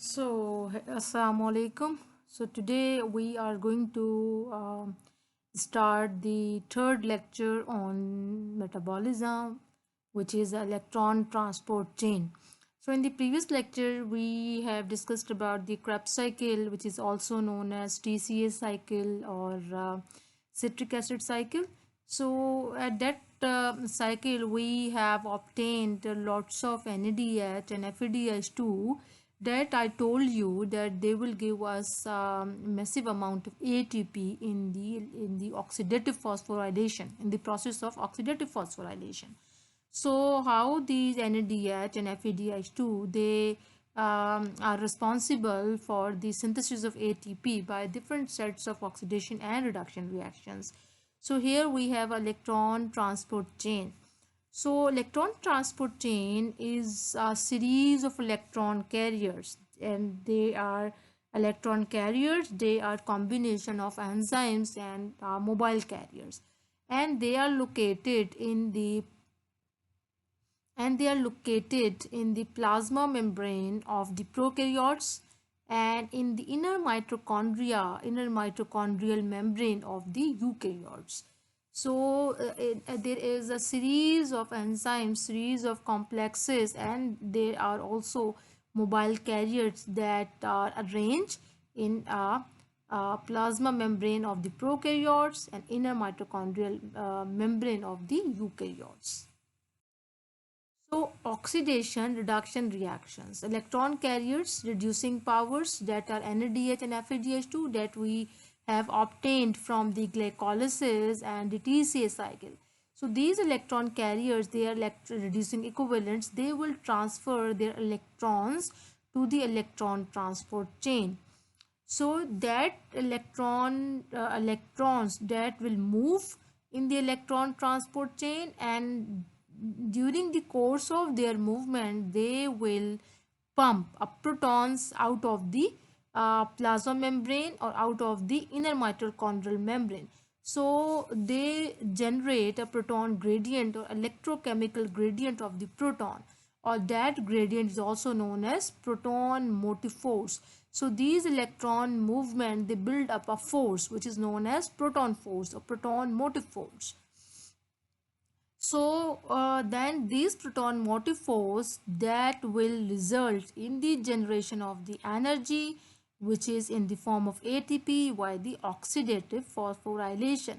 Assalamu alaikum. So today we are going to start the third lecture on metabolism, which is electron transport chain. So in the previous lecture, we have discussed about the Krebs cycle, which is also known as TCA cycle or citric acid cycle. So at that cycle, we have obtained lots of NADH and FADH2 that I told you that they will give us massive amount of ATP in the oxidative phosphorylation, in the process of oxidative phosphorylation. So how these NADH and FADH2 they are responsible for the synthesis of ATP by different sets of oxidation and reduction reactions. So here we have electron transport chain. So electron transport chain is a series of electron carriers, and they are electron carriers. They are combination of enzymes and mobile carriers, and they are located in the plasma membrane of the prokaryotes and in the inner mitochondrial membrane of the eukaryotes. So there is a series of enzymes, series of complexes, and there are also mobile carriers that are arranged in a plasma membrane of the prokaryotes and inner mitochondrial membrane of the eukaryotes. So oxidation reduction reactions, electron carriers reducing powers that are NADH and FADH2 that we have obtained from the glycolysis and the TCA cycle. So these electron carriers, they are reducing equivalents, they will transfer their electrons to the electron transport chain. So that electrons that will move in the electron transport chain, and during the course of their movement they will pump up protons out of the plasma membrane or out of the inner mitochondrial membrane. So they generate a proton gradient or electrochemical gradient of the proton, or that gradient is also known as proton motive force. So these electron movement, they build up a force which is known as proton force or proton motive force. So then these proton motive force that will result in the generation of the energy, which is in the form of ATP by the oxidative phosphorylation.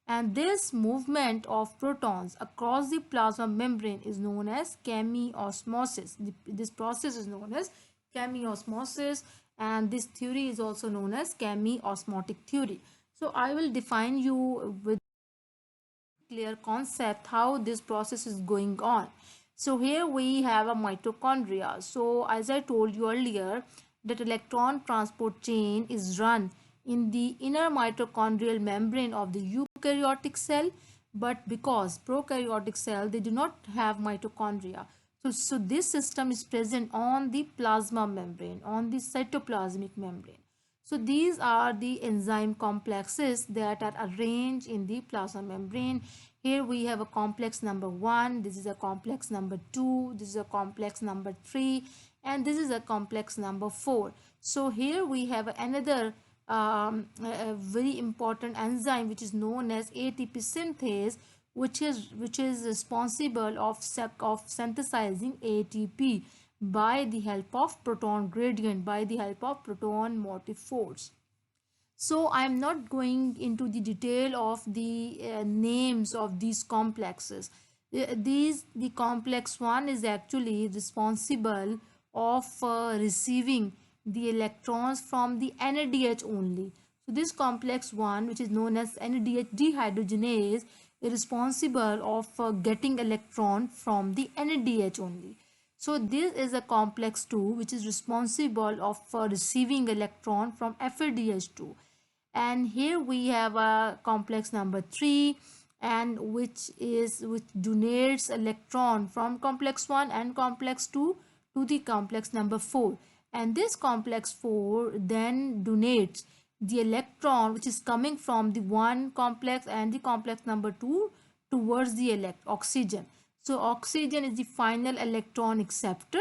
And this movement of protons across the plasma membrane is known as chemiosmosis. This process is known as chemiosmosis, and this theory is also known as chemiosmotic theory. So I will define you with clear concept how this process is going on. So here we have a mitochondria. So as I told you earlier, that electron transport chain is run in the inner mitochondrial membrane of the eukaryotic cell, but because prokaryotic cell, they do not have mitochondria. So this system is present on the plasma membrane, on the cytoplasmic membrane. So these are the enzyme complexes that are arranged in the plasma membrane. Here we have a complex number 1, this is a complex number 2, this is a complex number 3, and this is a complex number 4. So here we have another a very important enzyme which is known as ATP synthase, which is responsible of synthesizing ATP by the help of proton gradient, by the help of proton motive force. So I am not going into the detail of the names of these complexes. The complex 1 is actually responsible of receiving the electrons from the NADH only. So this complex 1, which is known as NADH dehydrogenase, is responsible of getting electron from the NADH only. So this is a complex 2 which is responsible of receiving electron from FADH2. And here we have a complex number 3, and which donates electron from complex 1 and complex 2 to the complex number 4. And this complex 4 then donates the electron which is coming from the 1 complex and the complex number 2 towards the oxygen. So oxygen is the final electron acceptor,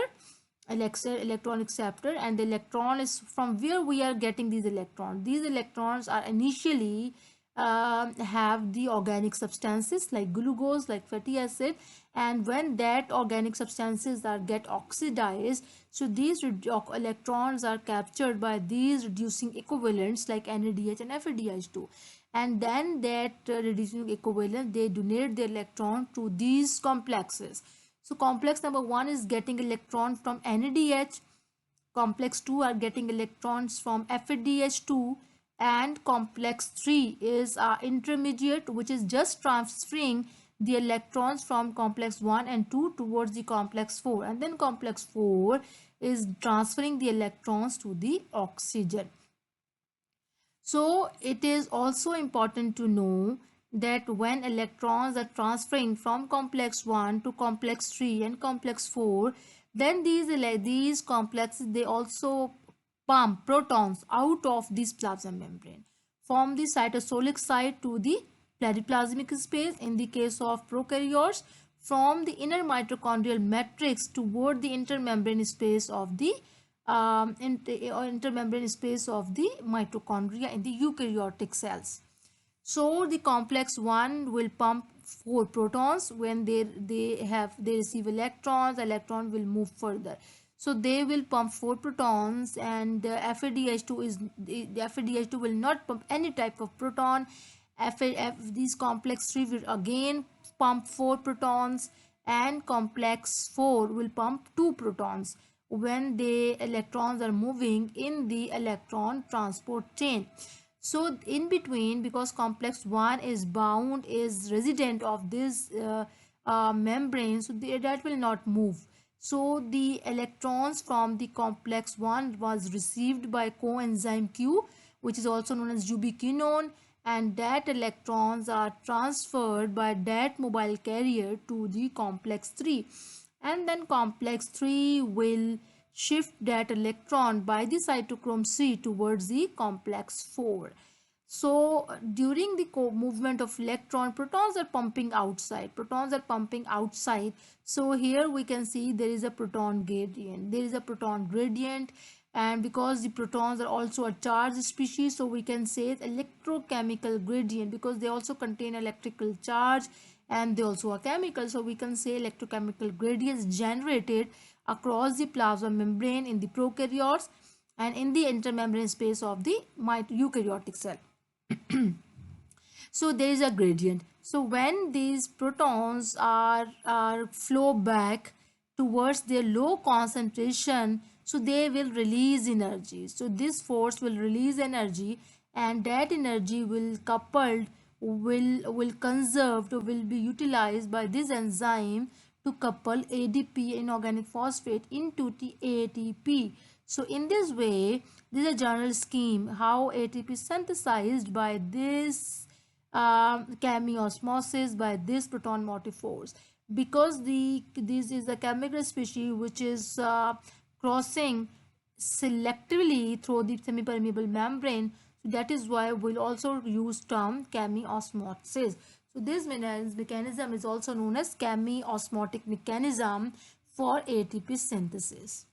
electron acceptor, and the electron is from where we are getting these electrons. These electrons are initially have the organic substances like glucose, like fatty acid, and when that organic substances are get oxidized, so these electrons are captured by these reducing equivalents like NADH and FADH2, and then that reducing equivalent, they donate the electron to these complexes. So complex number 1 is getting electron from NADH, complex 2 are getting electrons from FADH2, and complex 3 is intermediate, which is just transferring the electrons from complex 1 and 2 towards the complex 4, and then complex 4 is transferring the electrons to the oxygen. So it is also important to know that when electrons are transferring from complex 1 to complex 3 and complex 4, then these complexes, they also pump protons out of this plasma membrane from the cytosolic side to the periplasmic space in the case of prokaryotes, from the inner mitochondrial matrix toward the intermembrane space of the intermembrane space of the mitochondria in the eukaryotic cells. So the complex 1 will pump 4 protons. When they receive electrons, electron will move further. So they will pump 4 protons, and the FADH2 will not pump any type of proton. These complex 3 will again pump 4 protons, and complex 4 will pump 2 protons when the electrons are moving in the electron transport chain. So in between, because complex 1 is bound, is resident of this membrane, so that will not move. So the electrons from the complex 1 was received by coenzyme Q, which is also known as ubiquinone, and that electrons are transferred by that mobile carrier to the complex 3, and then complex 3 will shift that electron by the cytochrome C towards the complex 4. So during the movement of electron, protons are pumping outside. Protons are pumping outside. So here we can see there is a proton gradient. There is a proton gradient, and because the protons are also a charged species, so we can say electrochemical gradient, because they also contain electrical charge and they also are chemical. So we can say electrochemical gradients generated across the plasma membrane in the prokaryotes and in the intermembrane space of the eukaryotic cell. So there is a gradient. So when these protons are flow back towards their low concentration, so they will release energy. So this force will release energy, and that energy will coupled, will conserved, will be utilized by this enzyme to couple ADP, inorganic phosphate, into the ATP. So in this way, this is a general scheme how ATP is synthesized by this chemiosmosis, by this proton motive force, because this is a chemical species which is crossing selectively through the semi-permeable membrane. So that is why we'll also use term chemiosmosis. So this mechanism is also known as chemiosmotic mechanism for ATP synthesis.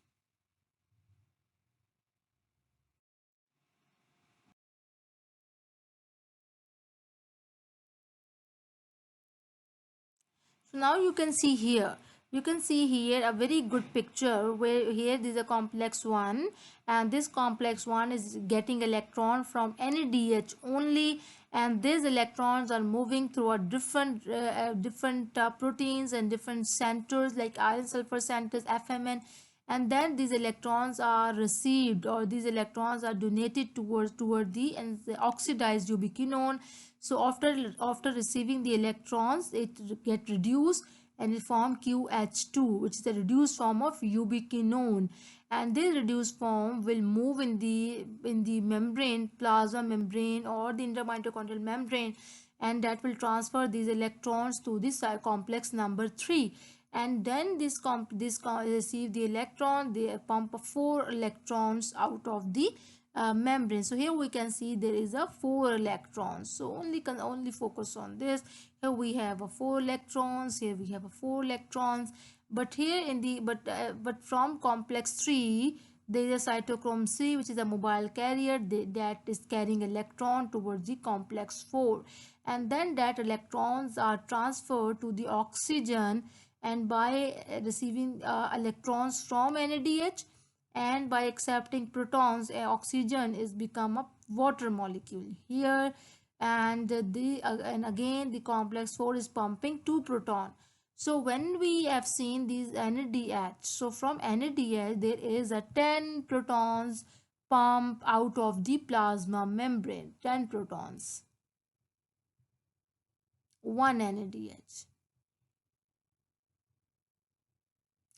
So now you can see here. You can see here a very good picture where here this is a complex 1, and this complex 1 is getting electron from NADH only, and these electrons are moving through a different proteins and different centers like iron sulfur centers, FMN, and then these electrons are received, or these electrons are donated toward the oxidized ubiquinone. So after receiving the electrons, it get reduced and it form QH2, which is the reduced form of ubiquinone, and this reduced form will move in the membrane, plasma membrane, or the intermitochondrial membrane, and that will transfer these electrons to this complex number 3, and then this receive the electron, they pump 4 electrons out of the membrane. So here we can see there is a 4 electrons. So only focus on this. Here we have a 4 electrons. Here we have a 4 electrons. But here in the but from complex 3 there is a cytochrome C, which is a mobile carrier that is carrying electron towards the complex 4, and then that electrons are transferred to the oxygen, and by receiving electrons from NADH and by accepting protons, oxygen is become a water molecule here. And again the complex 4 is pumping 2 proton. So when we have seen these NADH, so from NADH there is a 10 protons pump out of the plasma membrane, 10 protons, 1 NADH.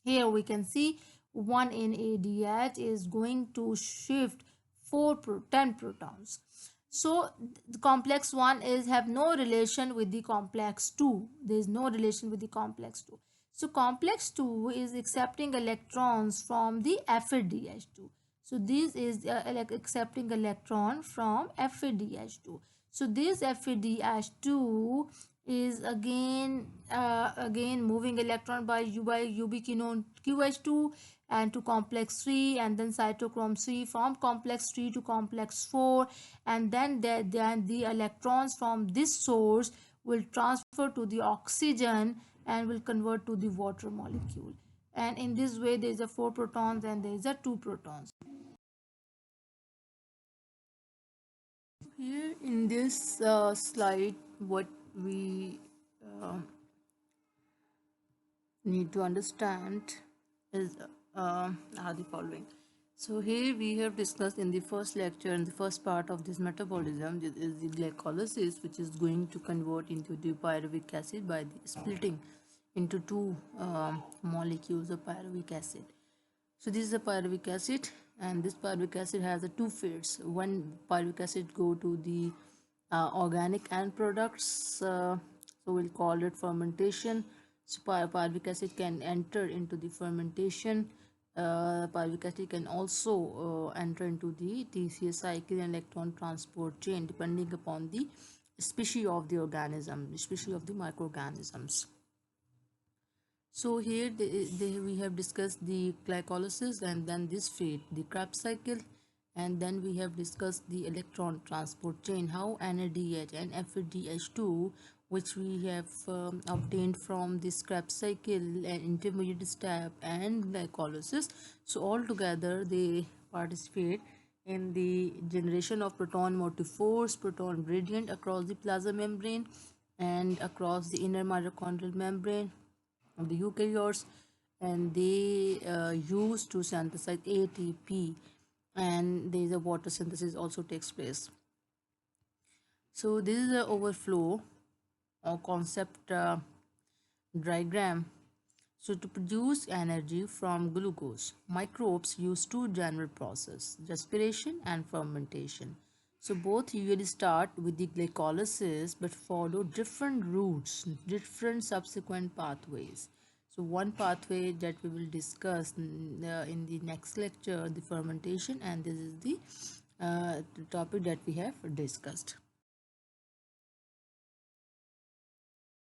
Here we can see 1 NADH is going to shift 10 protons. So the complex 1 is have no relation with the complex 2. There is no relation with the complex 2. So complex 2 is accepting electrons from the FADH2. So this is like accepting electron from FADH2. So this FADH2 is again moving electron by ubiquinone QH2 and to complex 3, and then cytochrome C from complex 3 to complex 4, and then the electrons from this source will transfer to the oxygen and will convert to the water molecule, and in this way there is a 4 protons and there is a 2 protons. Here in this slide, what we uh, need to understand is are the following. So here we have discussed in the first lecture, in the first part of this metabolism, this is the glycolysis, which is going to convert into the pyruvic acid by the splitting into two molecules of pyruvic acid. So this is a pyruvic acid, and this pyruvic acid has a two fates. One pyruvic acid go to the organic end products, so we'll call it fermentation. So pyruvic acid can enter into the fermentation. Pyruvic acid can also enter into the TCA cycle and electron transport chain, depending upon the species of the organism, species of the microorganisms. So here we have discussed the glycolysis, and then this fate, the Krebs cycle, and then we have discussed the electron transport chain, how NADH and FADH2, which we have obtained from this Krebs cycle and intermediate step and glycolysis. So all together they participate in the generation of proton motive force, proton gradient across the plasma membrane and across the inner mitochondrial membrane of the eukaryotes, and they use to synthesize ATP, and there is a water synthesis also takes place. So this is the overflow or concept diagram. So to produce energy from glucose, microbes use two general processes, respiration and fermentation. So both usually start with the glycolysis but follow different routes, different subsequent pathways. So one pathway that we will discuss in the next lecture, the fermentation, and this is the topic that we have discussed.